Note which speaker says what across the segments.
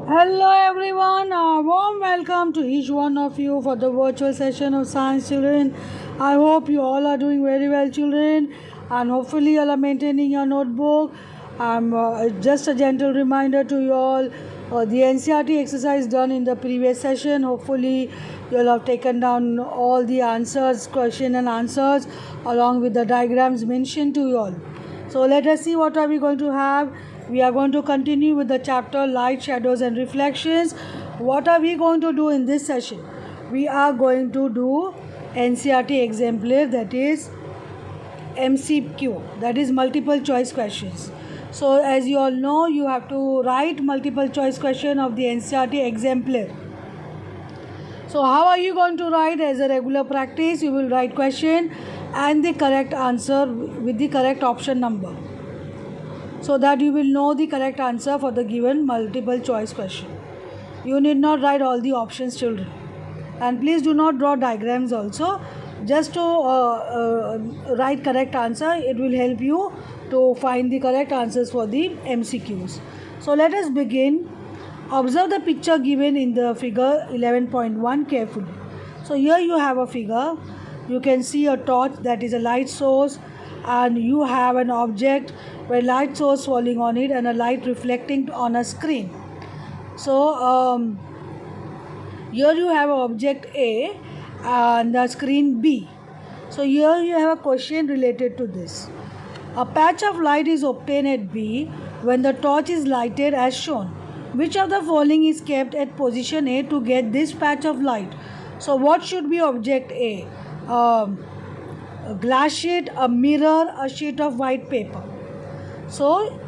Speaker 1: Hello everyone, a warm welcome to each one of you for the virtual session of Science Children. I hope you all are doing very well, children, and hopefully you all are maintaining your notebook. Just a gentle reminder to you all, the NCERT exercise done in the previous session. Hopefully you all have taken down all the answers, question and answers, along with the diagrams mentioned to you all. So let us see what are we going to have. We are going to continue with the chapter Light, Shadows and Reflections. What are we going to do in this session? We are going to do NCERT exemplar, that is MCQ, that is multiple choice questions. So as you all know, you have to write multiple choice question of the NCERT exemplar. So how are you going to write? As a regular practice, you will write question and the correct answer with the correct option number, so that you will know the correct answer for the given multiple choice question. You need not write all the options, children, and please do not draw diagrams also. Just to write correct answer, it will help you to find the correct answers for the MCQs. So let us begin. Observe the picture given in the figure 11.1 carefully. So here you have a figure. You can see a torch, that is a light source, and you have an object where light source falling on it and a light reflecting on a screen. So here you have object A and the screen B. So here you have a question related to this. A patch of light is obtained at B when the torch is lighted as shown. Which of the following is kept at position A to get this patch of light? So what should be object A? A glass sheet, a mirror, a sheet of white paper. So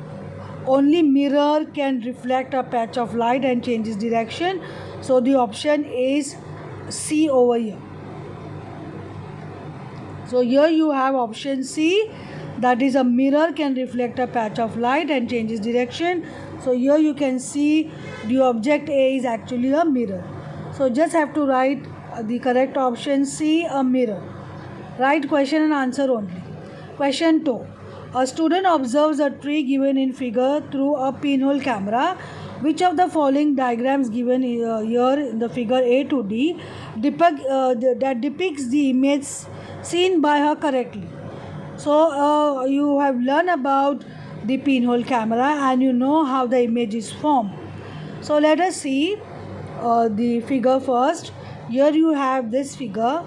Speaker 1: only mirror can reflect a patch of light and change its direction. So the option is C over here. So here you have option C, that is a mirror can reflect a patch of light and change its direction. So here you can see the object A is actually a mirror. So just have to write the correct option C, a mirror. Write question and answer only. Question 2. A student observes a tree given in figure through a pinhole camera. Which of the following diagrams given here in the figure A to D that depicts the image seen by her correctly? So you have learned about the pinhole camera and you know how the image is formed. So let us see the figure first. Here you have this figure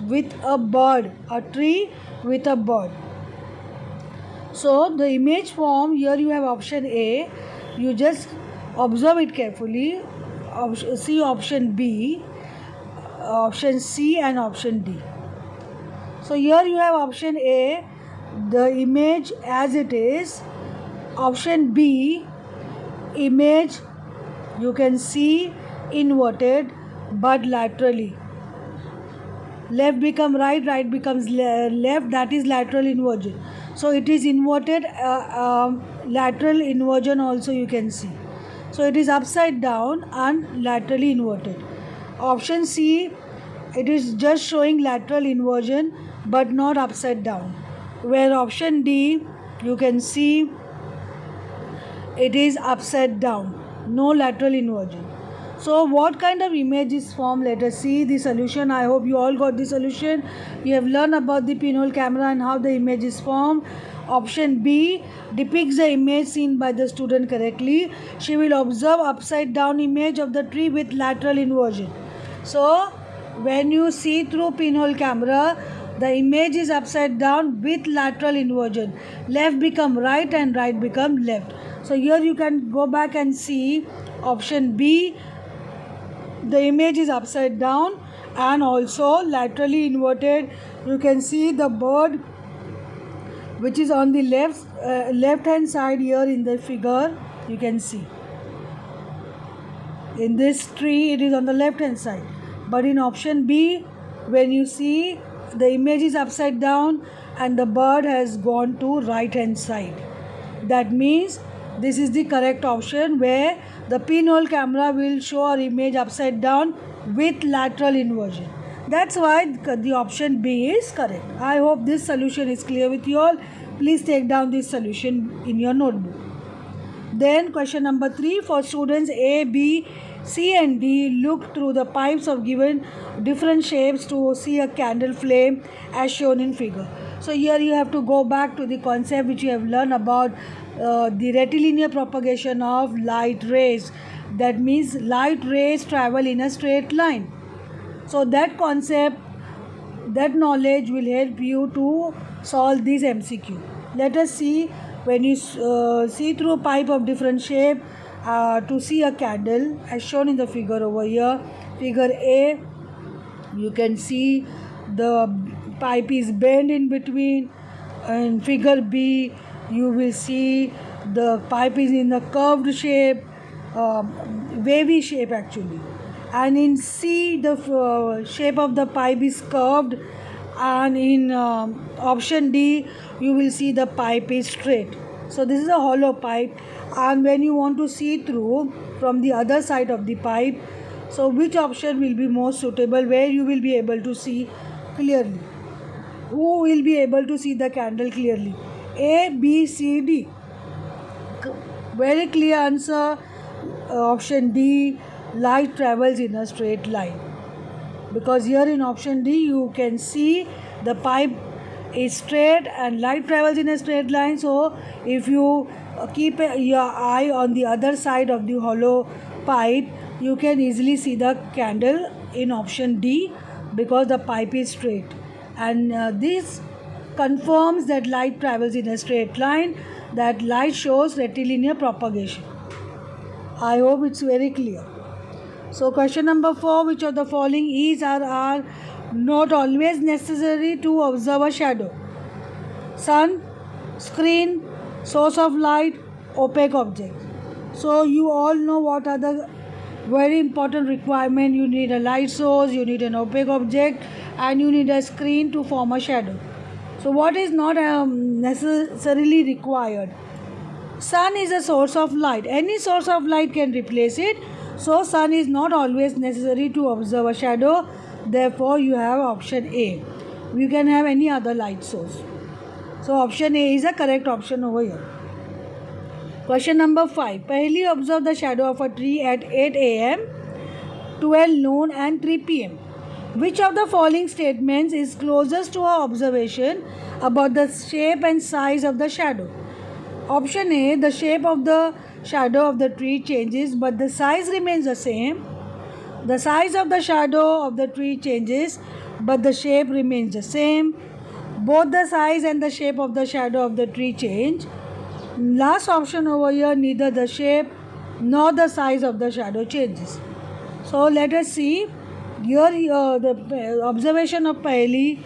Speaker 1: with a bird, a tree with a bird. So the image form, here you have option A. You just observe it carefully. See option B, option C and option D. So here you have option A, the image as it is. Option B, image you can see inverted but laterally. Left become right, right becomes left, that is lateral inversion. So it is inverted, lateral inversion also you can see. So it is upside down and laterally inverted. Option C, it is just showing lateral inversion but not upside down. Where option D, you can see it is upside down, no lateral inversion. So what kind of image is formed? Let us see the solution. I hope you all got the solution. You have learned about the pinhole camera and how the image is formed. Option B depicts the image seen by the student correctly. She will observe upside down image of the tree with lateral inversion. So when you see through pinhole camera, the image is upside down with lateral inversion. Left become right and right become left. So here you can go back and see option B. The image is upside down and also laterally inverted. You can see the bird which is on the left hand side here in the figure. You can see in this tree it is on the left hand side, but in option B, when you see, the image is upside down and the bird has gone to right hand side. That means this is the correct option, where the pinhole camera will show our image upside down with lateral inversion. That's why the option B is correct. I hope this solution is clear with you all. Please take down this solution in your notebook. then question number 3, for students A, B, C and D, look through the pipes of given different shapes to see a candle flame as shown in figure. So here you have to go back to the concept which you have learned about the rectilinear propagation of light rays. That means light rays travel in a straight line. So that concept, that knowledge will help you to solve this MCQ. Let us see, when you see through a pipe of different shape to see a candle as shown in the figure over here. Figure A, you can see the pipe is bent in between. In figure B, you will see the pipe is in a curved shape, wavy shape actually. And in C, the shape of the pipe is curved, and in option D, you will see the pipe is straight. So this is a hollow pipe, and when you want to see through from the other side of the pipe, so which option will be most suitable, where you will be able to see clearly? Who will be able to see the candle clearly? A, B, C, D. Very clear answer. Option D, light travels in a straight line. Because here in option D, you can see the pipe is straight and light travels in a straight line. So if you keep your eye on the other side of the hollow pipe, you can easily see the candle in option D, because the pipe is straight. And this confirms that light travels in a straight line, that light shows rectilinear propagation. I hope it's very clear. So question number 4, which of the following is or are not always necessary to observe a shadow? Sun, screen, source of light, opaque object. So you all know what are the very important requirement. You need a light source, you need an opaque object, and you need a screen to form a shadow. So what is not necessarily required? Sun is a source of light. Any source of light can replace it. So sun is not always necessary to observe a shadow. Therefore you have option A. You can have any other light source. So option A is a correct option over here. Question number 5. Paheli observe the shadow of a tree at 8 a.m., 12 noon and 3 p.m. Which of the following statements is closest to our observation about the shape and size of the shadow? Option A, the shape of the shadow of the tree changes but the size remains the same. The size of the shadow of the tree changes but the shape remains the same. Both the size and the shape of the shadow of the tree change. Last option over here, neither the shape nor the size of the shadow changes. So let us see. Here the observation of Paheli,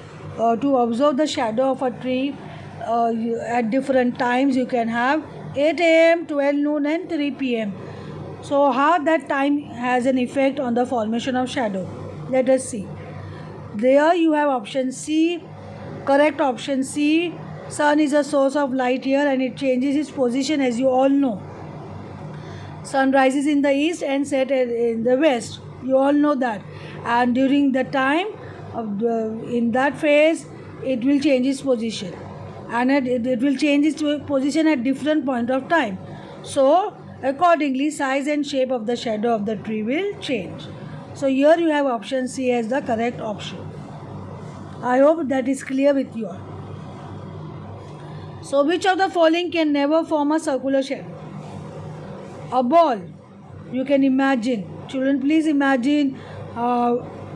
Speaker 1: to observe the shadow of a tree at different times, you can have 8 a.m., 12 noon and 3 p.m. So how that time has an effect on the formation of shadow? Let us see. There you have option C, correct option C. Sun is a source of light here and it changes its position, as you all know. Sun rises in the east and sets in the west. You all know that. And during the time of in that phase, it will change its position. And it will change its position at different point of time. So accordingly, size and shape of the shadow of the tree will change. So here you have option C as the correct option. I hope that is clear with you all. So which of the following can never form a circular shadow? A ball. You can imagine. Children, please imagine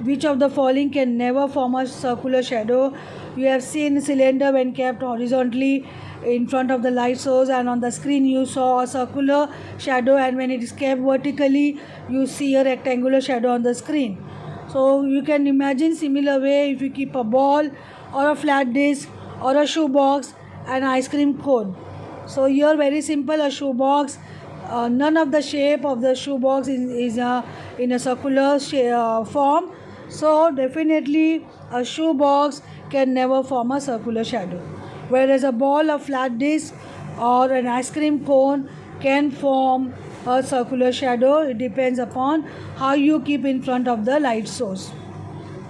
Speaker 1: which of the following can never form a circular shadow. You have seen a cylinder when kept horizontally in front of the light source, and on the screen you saw a circular shadow, and when it is kept vertically you see a rectangular shadow on the screen. So you can imagine similar way if you keep a ball or a flat disc or a shoe box and ice cream cone. So here very simple, a shoe box, none of the shape of the shoe box is in a circular form. So definitely a shoe box can never form a circular shadow, whereas a ball, a flat disc or an ice cream cone can form a circular shadow. It depends upon how you keep in front of the light source.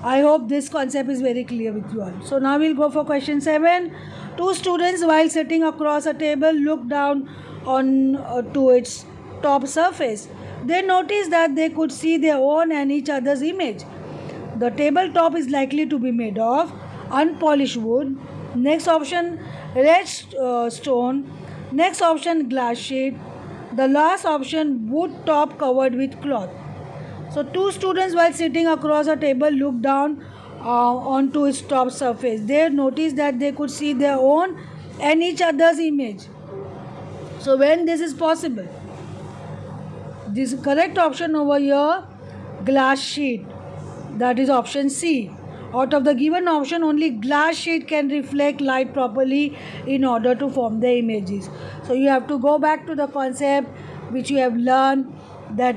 Speaker 1: I hope this concept is very clear with you all. So now we'll go for question 7. Two students, while sitting across a table, look down on to its top surface. They noticed that they could see their own and each other's image. The tabletop is likely to be made of unpolished wood. Next option, red stone. Next option, glass sheet. The last option, wood top covered with cloth. So, two students, while sitting across a table, looked down onto its top surface. They noticed that they could see their own and each other's image. So, when this is possible, this correct option over here, glass sheet, that is option C. Out of the given option, only glass sheet can reflect light properly in order to form the images. So you have to go back to the concept which you have learned, that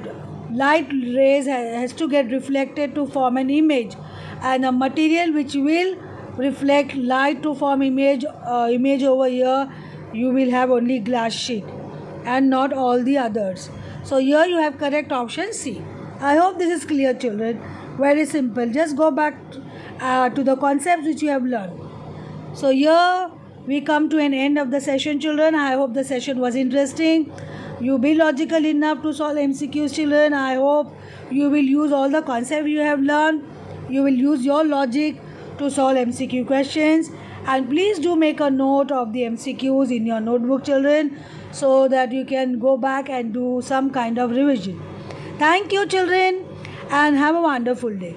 Speaker 1: light rays has to get reflected to form an image, and a material which will reflect light to form image over here, you will have only glass sheet and not all the others. So here you have correct option C. I hope this is clear, children. Very simple. Just go back to the concepts which you have learned. So here we come to an end of the session, children. I hope the session was interesting. You be logical enough to solve MCQs, children. I hope you will use all the concepts you have learned. You will use your logic to solve MCQ questions. And please do make a note of the MCQs in your notebook, children, so that you can go back and do some kind of revision. Thank you, children, and have a wonderful day.